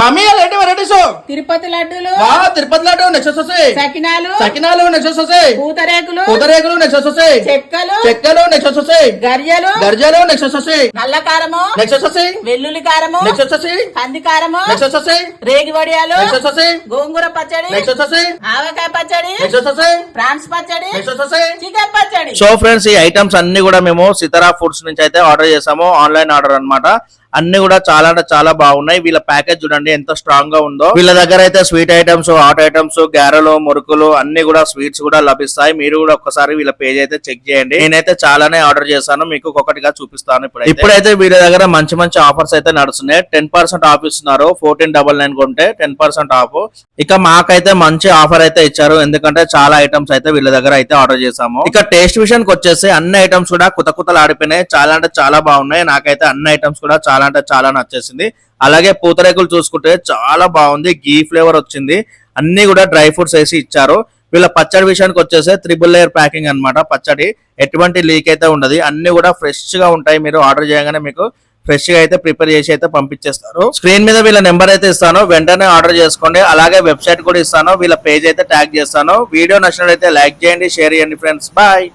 Mummy ఏంటి varieties? Tirupati లడ్డూలు, Tirupati laddu next వస్తాయి, సకినాలు నెక్స్ట్ వస్తాయి, పూతరేకులు నెక్స్ట్ వస్తాయి, చెక్కలు నెక్స్ట్ వస్తాయి, గర్జలు నెక్స్ట్ వస్తాయి, నల్ల కారము నెక్స్ట్ వస్తాయి, వెల్లుల్లి కారము నెక్స్ట్ వస్తాయి, కంది కారము నెక్స్ట్ వస్తాయి, రేగి వడియాలు నెక్స్ట్ వస్తాయి, గోంగూర పచ్చడి నెక్స్ట్ వస్తాయి, ఆవకాయ పచ్చడి నెక్స్ట్ వస్తాయి, ప్రాన్స్ పచ్చడి నెక్స్ట్ వస్తాయి, చికెన్ పచ్చడి. సో ఫ్రెండ్స్, ఈ ఐటమ్స్ అన్ని కూడా మేము సితారా ఫుడ్స్ నుంచి అయితే ఆర్డర్ చేసాము. ఆన్లైన్ ఆర్డర్ అన్నమాట. అన్ని కూడా చాలా అంటే చాలా బాగున్నాయి. వీళ్ళ ప్యాకేజ్ చూడండి ఎంత స్ట్రాంగ్ గా ఉందో. వీళ్ళ దగ్గర అయితే స్వీట్ ఐటమ్స్, హాట్ ఐటమ్స్, గారెలు, మురుకులు అన్ని కూడా స్వీట్స్ కూడా లభిస్తాయి. మీరు కూడా ఒక్కసారి వీళ్ళ పేజ్ అయితే చెక్ చేయండి. నేనైతే చాలానే ఆర్డర్ చేశాను, మీకు ఒక్కొక్కటిగా చూపిస్తాను. ఇప్పుడైతే వీళ్ళ దగ్గర మంచి మంచి ఆఫర్స్ అయితే నడుస్తున్నాయి. 10% ఆఫ్ ఇస్తున్నారు. 1499 కొంటే 10% ఆఫ్. ఇక మాకైతే మంచి ఆఫర్ అయితే ఇచ్చారు, ఎందుకంటే చాలా ఐటమ్స్ అయితే వీళ్ళ దగ్గర అయితే ఆర్డర్ చేసాము. ఇక టేస్ట్ విషయానికి వచ్చేసి అన్ని ఐటమ్స్ కూడా కుతకుతలు ఆడిపోయినాయి. చాలా అంటే చాలా బాగున్నాయి. నాకైతే అన్ని ఐటమ్స్ కూడా చాలా అంటే చాలా నచ్చేసింది. అలాగే పూతరేకులు చూసుకుంటే చాలా బాగుంది, గీ ఫ్లేవర్ వచ్చింది. అన్ని కూడా డ్రై ఫ్రూట్స్ వేసి ఇచ్చారు. వీళ్ళ పచ్చడి విషయానికి వచ్చేసి 3 లేయర్ ప్యాకింగ్ అన్నమాట. పచ్చడి ఎటువంటి లీక్ అయితే ఉండదు. అన్ని కూడా ఫ్రెష్ గా ఉంటాయి. మీరు ఆర్డర్ చేయగానే మీకు ఫ్రెష్ గా అయితే ప్రిపేర్ చేసి అయితే పంపించేస్తారు. స్క్రీన్ మీద వీళ్ళ నెంబర్ అయితే ఇస్తాను, వెంటనే ఆర్డర్ చేసుకోండి. అలాగే వెబ్సైట్ కూడా ఇస్తాను, వీళ్ళ పేజ్ అయితే ట్యాగ్ చేస్తాను. వీడియో నచ్చినట్లయితే లైక్ చేయండి, షేర్ చేయండి ఫ్రెండ్స్. బాయ్.